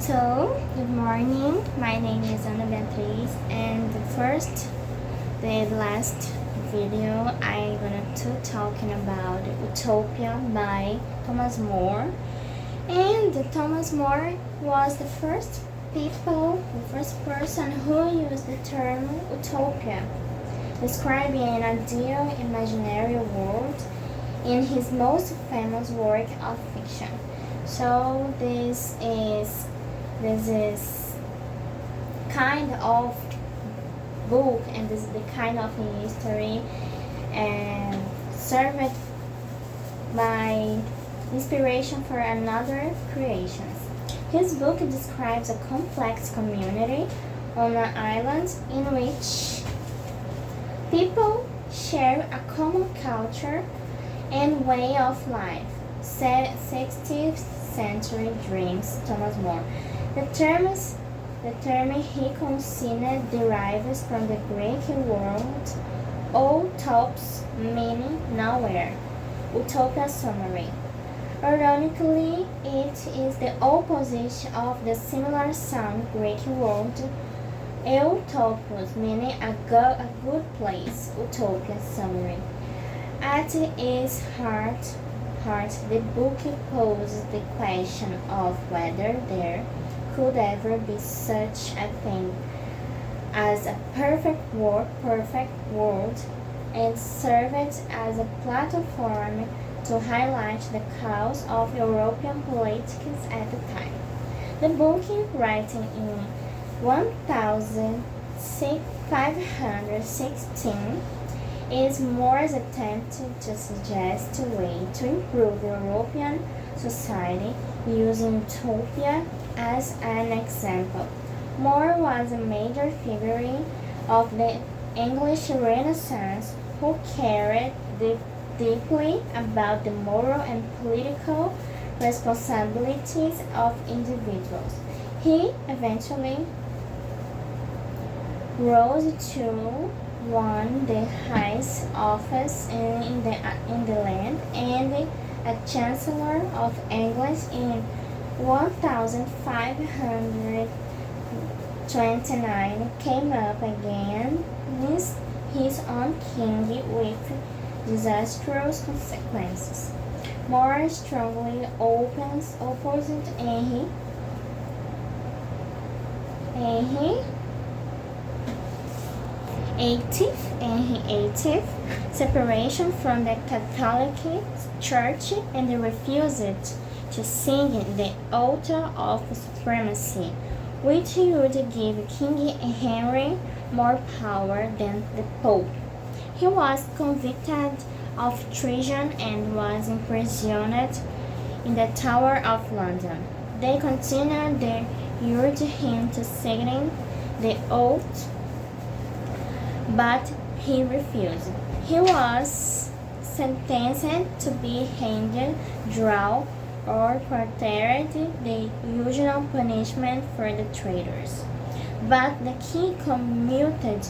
So, good morning. My name is Beatriz, and the last video, I'm gonna to talking about Utopia by Thomas More. And Thomas More was the first person who used the term utopia, describing an ideal imaginary world in his most famous work of fiction. So this is kind of book, and this is the kind of history and served by inspiration for another creations. His book describes a complex community on an island in which people share a common culture and way of life. 16th century dreams, Thomas More. The term he considered derives from the Greek word "utopos", meaning nowhere. Utopia summary. Ironically, it is the opposite of the similar sound Greek word eutopos, meaning a good place. Utopia summary. At its heart, the book poses the question of whether there could ever be such a thing as a perfect world, and served as a platform to highlight the cause of European politics at the time. The book, written in 1516, is More's attempt to suggest a way to improve European society using utopia as an example. More was a major figure of the English Renaissance who cared deeply about the moral and political responsibilities of individuals. He eventually rose to won the highest office in the land, and a Chancellor of England in 1529 came up against his own king with disastrous consequences. More strongly opposed Henry VIII separation from the Catholic Church, and refused to sing the oath of supremacy, which would give King Henry more power than the Pope. He was convicted of treason and was imprisoned in the Tower of London. They continued to urge him to sign the oath, but he refused. He was sentenced to be hanged, drawn, or quartered, the usual punishment for the traitors. But the king commuted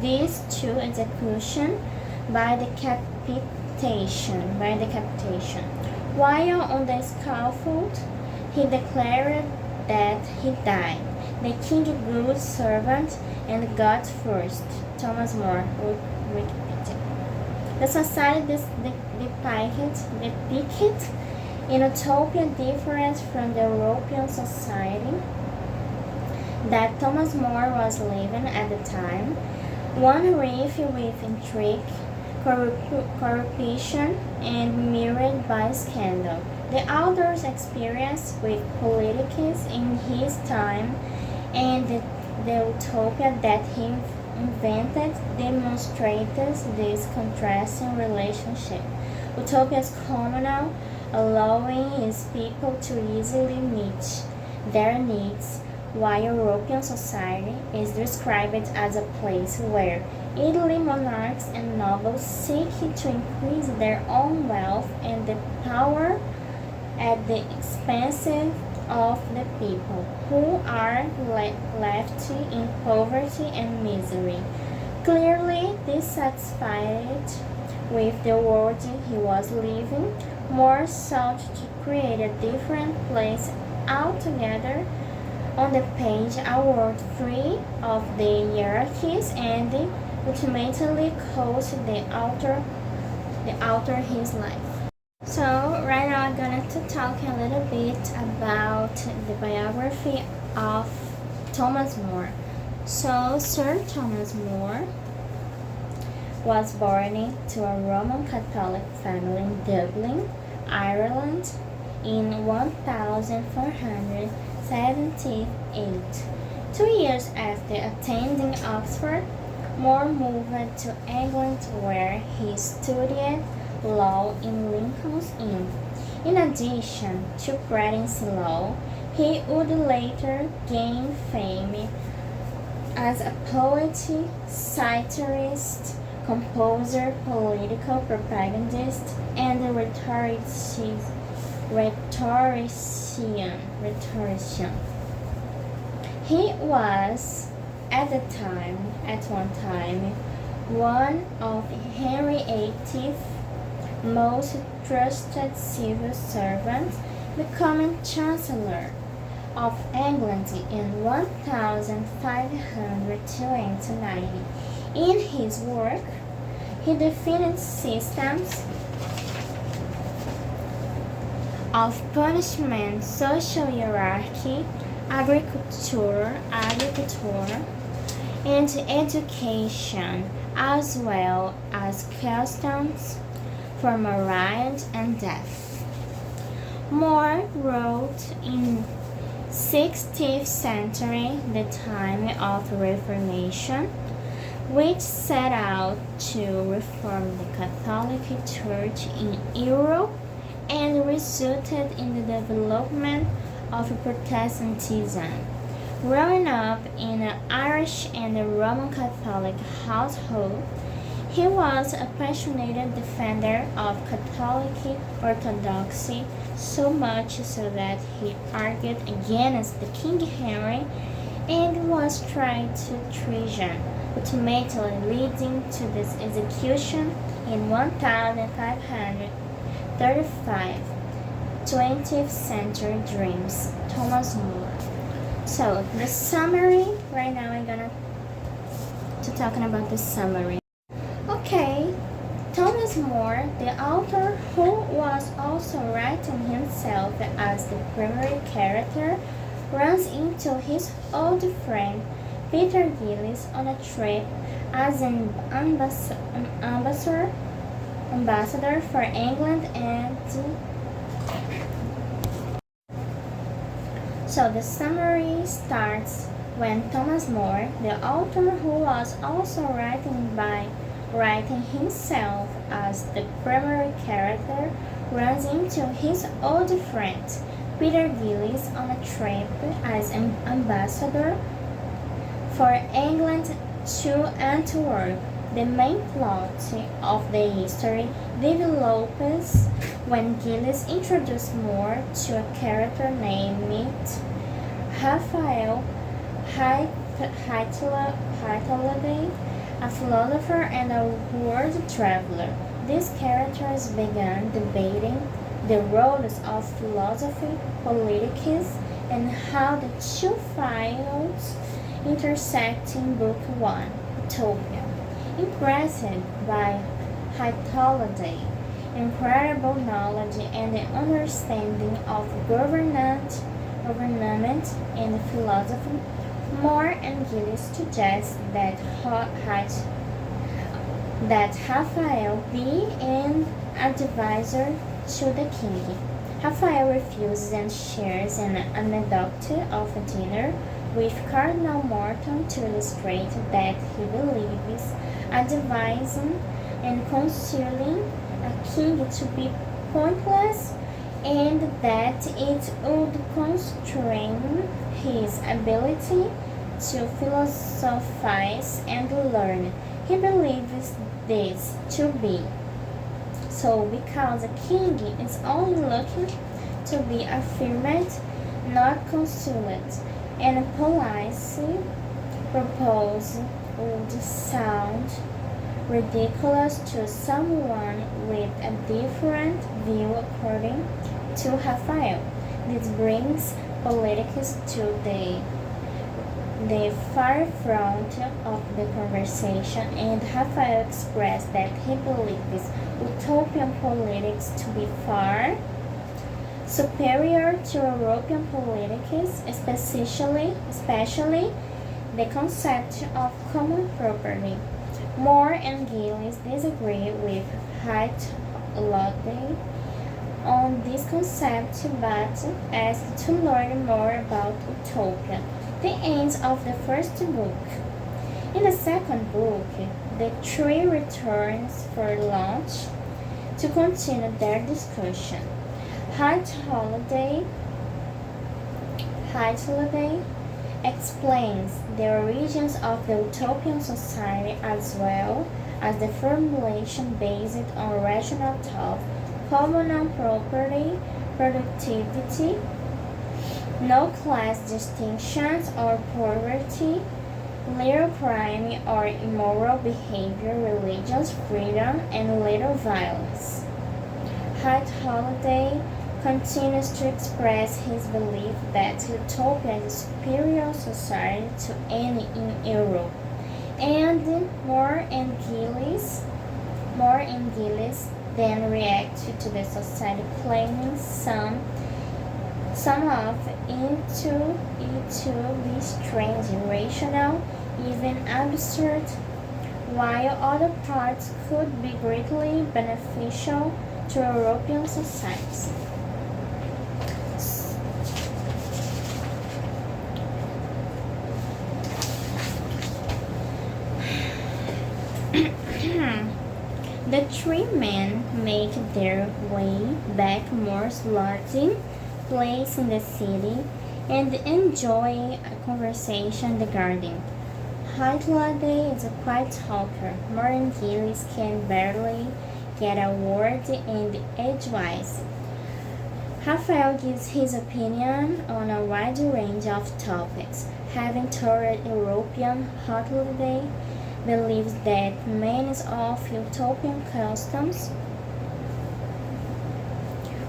these to execution by decapitation. While on the scaffold, he declared that he died, the king's good servant and God first. Thomas More, Wikipedia. The society depicted in Utopia different from the European society that Thomas More was living at the time, one rife with intrigue, corruption, and mirrored by scandal. The author's experience with politics in his time and the utopia that he invented demonstrates this contrasting relationship. Utopia is communal, allowing its people to easily meet their needs, while European society is described as a place where elite monarchs and nobles seek to increase their own wealth and the power at the expense of the people, who are left in poverty and misery. Clearly dissatisfied with the world he was living, More sought to create a different place altogether on the page, a world free of the hierarchies, and ultimately caused the author his life. So right now I'm going to talk a little bit about the biography of Thomas More. So Sir Thomas More was born to a Roman Catholic family in Dublin, Ireland in 1478. 2 years after attending Oxford, More moved to England where he studied law in Lincoln's Inn. In addition to practicing law, he would later gain fame as a poet, satirist, composer, political propagandist, and rhetorician. He was at one time, one of Henry VIII's most trusted civil servants, becoming Chancellor of England in 1529. In his work, he defined systems of punishment, social hierarchy, agriculture, and education, as well as customs for marriage and death. More wrote in 16th century, the time of Reformation, which set out to reform the Catholic Church in Europe and resulted in the development of Protestantism. Growing up in an Irish and Roman Catholic household, he was a passionate defender of Catholic orthodoxy, so much so that he argued against the King Henry and was tried to treason, ultimately leading to his execution in 1535. 20th Century Dreams, Thomas More. So the summary, right now I'm gonna talking about the summary. Okay, Thomas More, the author who was also writing himself as the primary character, runs into his old friend Peter Gillis on a trip as an ambassador for England and so the summary starts when Thomas More, the author who was also writing himself as the primary character, runs into his old friend Peter Gillis on a trip as an ambassador for England to Antwerp. The main plot of the history develops when Gillis introduced More to a character named Raphael Hyteladay, a philosopher and a world traveler. These characters began debating the roles of philosophy, politics, and how the two fields intersect in Book 1, Utopia. Impressed by Hyteladay, incredible knowledge and understanding of government and philosophy, More and Gillis suggest that Raphael be an advisor to the king. Raphael refuses and shares an anecdote of a dinner with Cardinal Morton to illustrate that he believes advising and counseling a king to be pointless and that it would constrain his ability to philosophize and learn. He believes this to be so because a king is only looking to be affirmed, not consulted, and policy proposed would sound ridiculous to someone with a different view according to Raphael. This brings politics to the far front of the conversation, and Raphael expressed that he believes utopian politics to be far superior to European politics, especially the concept of common property. Moore and Gillis disagree with Hightlody on this concept but ask to learn more about Utopia, the end of the first book. In the second book, the three returns for lunch to continue their discussion. Hightlody explains the origins of the utopian society as well as the formulation based on rational thought, communal property, productivity, no class distinctions or poverty, little crime or immoral behavior, religious freedom, and little violence. Holiday continues to express his belief that Utopia is a superior society to any in Europe, and Moore and Gillis then react to the society claiming some of it to be strange, irrational, even absurd, while other parts could be greatly beneficial to European societies. The three men make their way back Moore's lodging place in the city and enjoy a conversation in the garden. Hightlody is a quiet talker. Moore and Gillis can barely get a word in edgewise. Raphael gives his opinion on a wide range of topics. Having toured European, Hightlody believes that many of utopian customs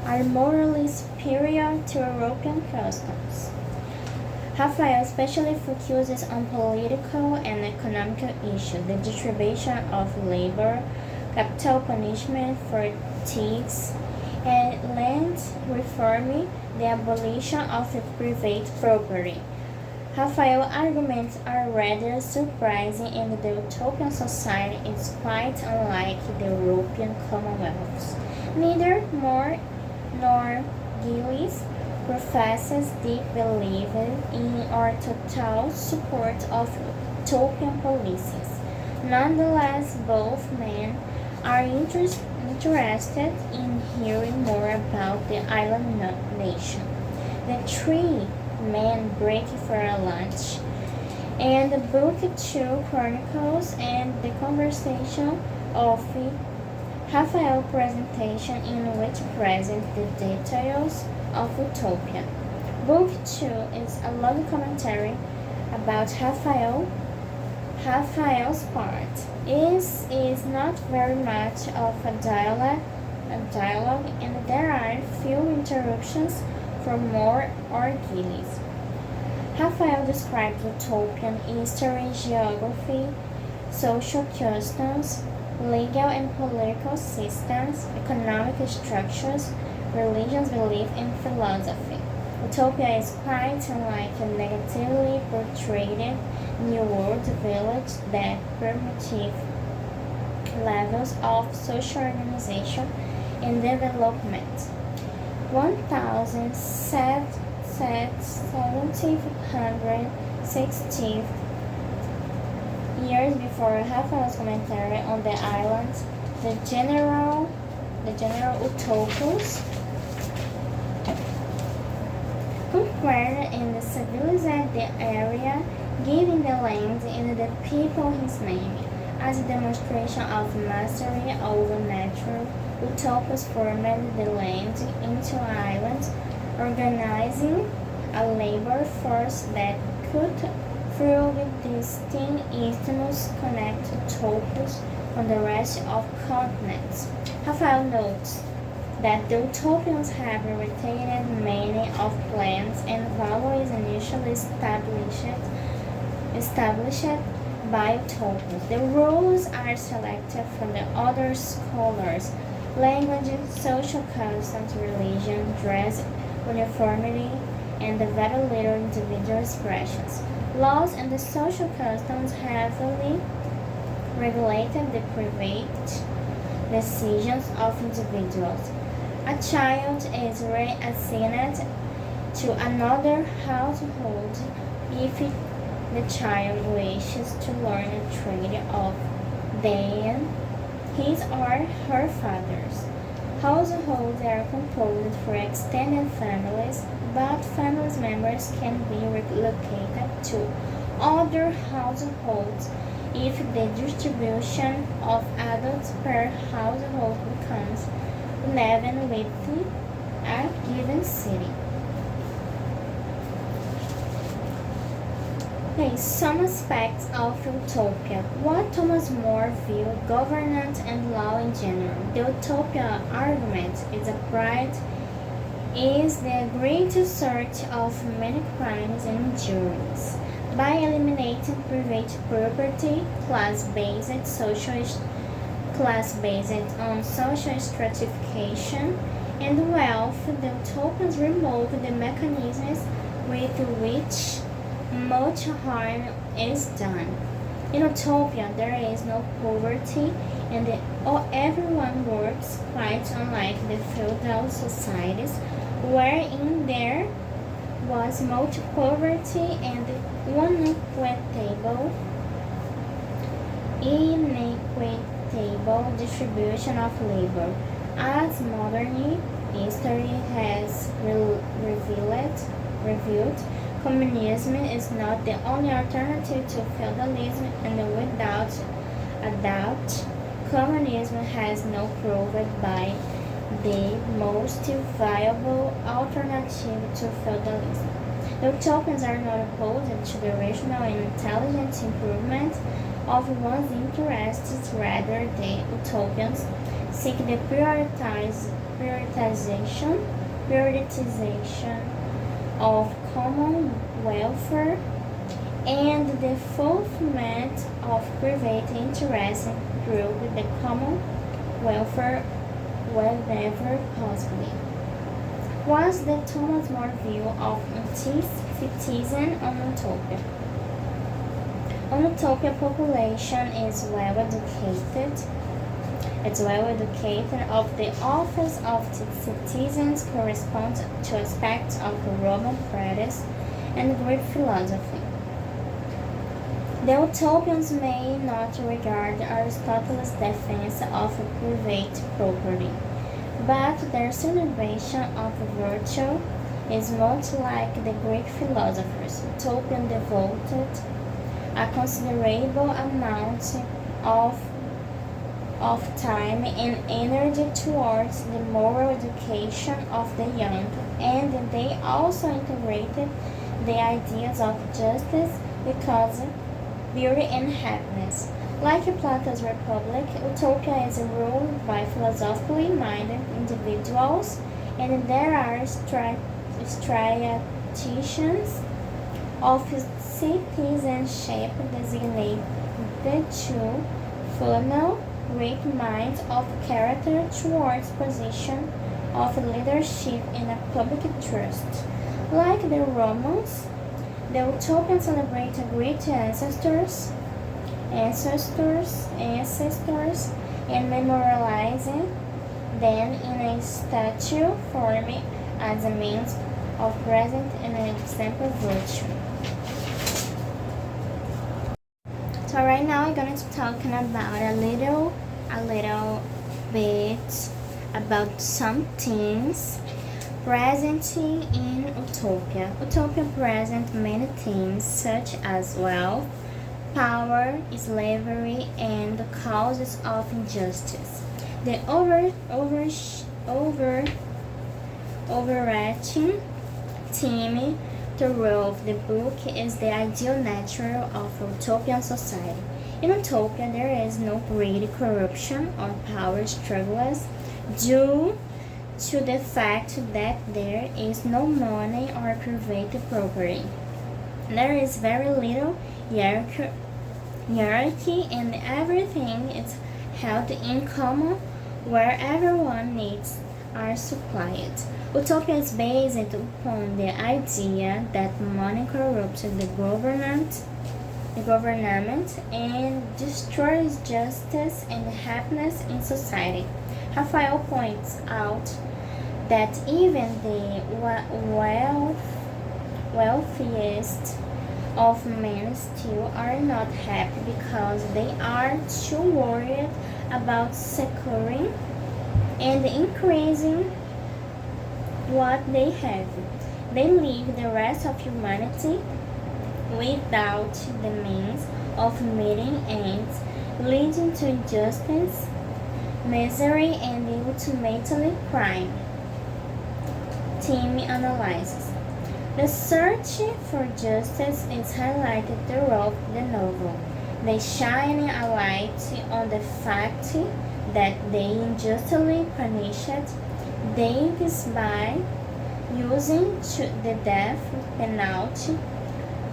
are morally superior to European customs. Raphael especially focuses on political and economic issues, the distribution of labor, capital punishment for thieves, and land reform, the abolition of private property. Raphael's arguments are rather surprising, and the utopian society is quite unlike the European commonwealths. Neither Moore nor Gillis professes deep belief in or total support of utopian policies. Nonetheless, both men are interested in hearing more about the island nation. The three men break for a lunch, and the book 2 chronicles and the conversation of Raphael's presentation in which present the details of Utopia. Book 2 is a long commentary about Raphael's part. It is not very much of a dialogue, and there are few interruptions from Moore or Gillis. Raphael describes utopian history, geography, social customs, legal and political systems, economic structures, religious belief, and philosophy. Utopia is quite unlike a negatively portrayed New World village that primitive levels of social organization and development. 1760 years before Raphael's commentary on the islands, the general Utopus conquered and civilized the area, giving the land and the people his name. As a demonstration of mastery over nature, Utopus formed the land into islands, organizing a labor force that could, through distinct isthmus, connect Utopus on the rest of continents. Raphael notes that the utopians have retained many of plans and values initially established by utopians. The rules are selected from the other scholars: language, social customs, religion, dress, uniformity, and the very little individual expressions. Laws and the social customs heavily regulated the private decisions of individuals. A child is reassigned to another household if the child wishes to learn a trade of then his or her father's. Households are composed for extended families, but family members can be relocated to other households if the distribution of adults per household becomes uneven within a given city. Okay, some aspects of utopia. What Thomas More viewed governance and law in general. The utopia argument is the great search of many crimes and injuries by eliminating private property, class-based on social stratification and wealth. The utopians remove the mechanisms with which much harm is done. In utopia, there is no poverty, and everyone works, quite unlike the feudal societies, wherein there was much poverty and inequitable distribution of labor. As modern history has revealed, communism is not the only alternative to feudalism, and without a doubt, communism has no proved by the most viable alternative to feudalism. The utopians are not opposed to the rational and intelligent improvement of one's interests. Rather, the utopians seek the prioritization of common welfare and the fulfillment of private interests through the common welfare whenever possible. Was the Thomas More view of anti-Semitism on utopia? On utopia, population is well educated. It's well educated of the office of citizens corresponds to aspects of Roman practice and Greek philosophy. The utopians may not regard Aristotle's defense of private property, but their celebration of virtue is much like the Greek philosophers. Utopians devoted a considerable amount of time and energy towards the moral education of the young, and they also integrated the ideas of justice, because beauty and happiness. Like Plato's Republic, Utopia is ruled by philosophically minded individuals, and there are statisticians of citizenship designated to funnel great minds of character towards position of leadership in a public trust. Like the Romans, the Utopians celebrate great ancestors and memorializing them in a statue form as a means of present and example virtue. So right now I'm going to be talking about a little bit about some themes present in Utopia. Utopia presents many themes such as wealth, power, slavery, and the causes of injustice. The overarching theme throughout the book is the ideal nature of utopian society. In Utopia, there is no greed, corruption, or power struggles due to the fact that there is no money or private property. There is very little hierarchy and everything is held in common where everyone's needs are supplied. Utopia is based upon the idea that money corrupts the government and destroys justice and happiness in society. Raphael points out that even the wealthiest of men still are not happy because they are too worried about securing and increasing what they have. They leave the rest of humanity without the means of meeting ends, leading to injustice, misery, and ultimately crime. Tim analyzes. The search for justice is highlighted throughout the novel. They shine a light on the fact that they unjustly punished Davis by using the death penalty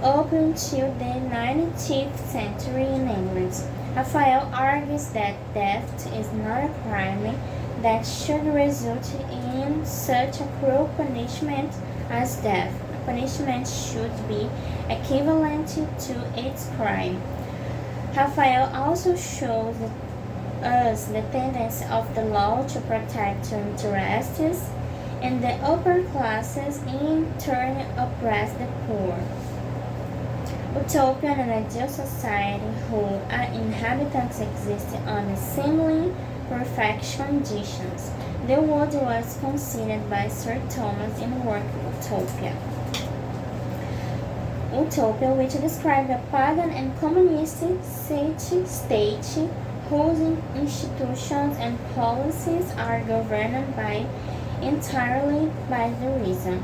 up until the 19th century in England. Raphael argues that theft is not a crime that should result in such a cruel punishment as death. Punishment should be equivalent to its crime. Raphael also shows us the tendency of the law to protect interests and the upper classes in turn oppress the poor. Utopia, an ideal society whose inhabitants exist under seemingly perfect conditions. The word was considered by Sir Thomas in the work Utopia. Utopia, which described a pagan and communist state whose institutions and policies are governed entirely by the reason.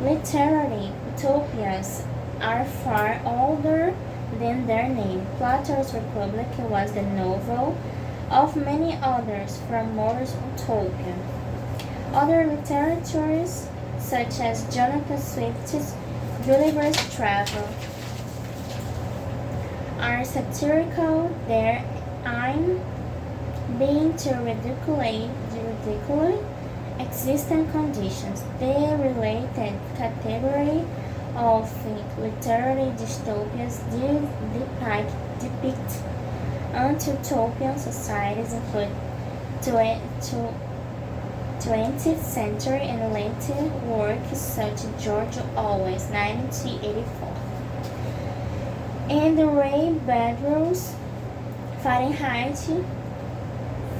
Literary utopias are far older than their name. Plato's Republic was the novel of many others from Moore's Utopia. Other literatures, such as Jonathan Swift's Gulliver's Travel, are satirical, their aim being to ridicule existing conditions. The related category of literary dystopias depict anti-utopian societies include 20th century and later works such as George Orwell's 1984 and Ray Bradbury's Fahrenheit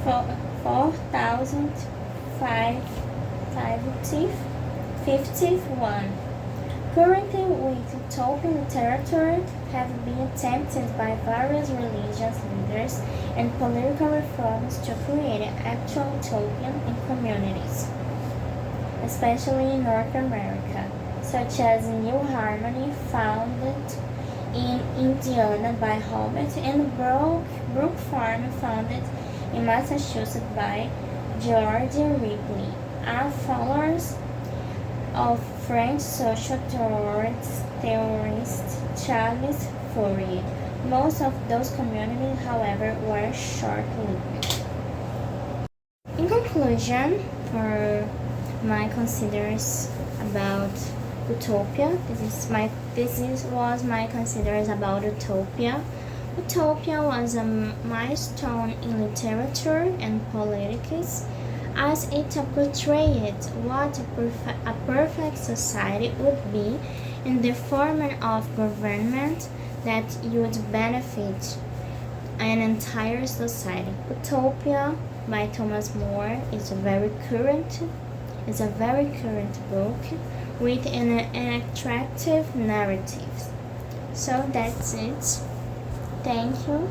4051. Currently, with utopian literature have been attempted by various religious leaders and political reformers to create actual utopian in communities, especially in North America, such as New Harmony, founded in Indiana by Robert, and Brook Farm, founded in Massachusetts by George Ripley, are followers of French social theorist Charles Fourier. Most of those communities, however, were short-lived. In conclusion, for my considers about Utopia, this was my considers about Utopia. Utopia was a milestone in literature and politics, as it portrayed what a perfect society would be in the form of government that would benefit an entire society. Utopia by Thomas More is a very current book with an attractive narrative. So that's it. Thank you,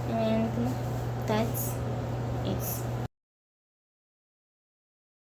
and that's it.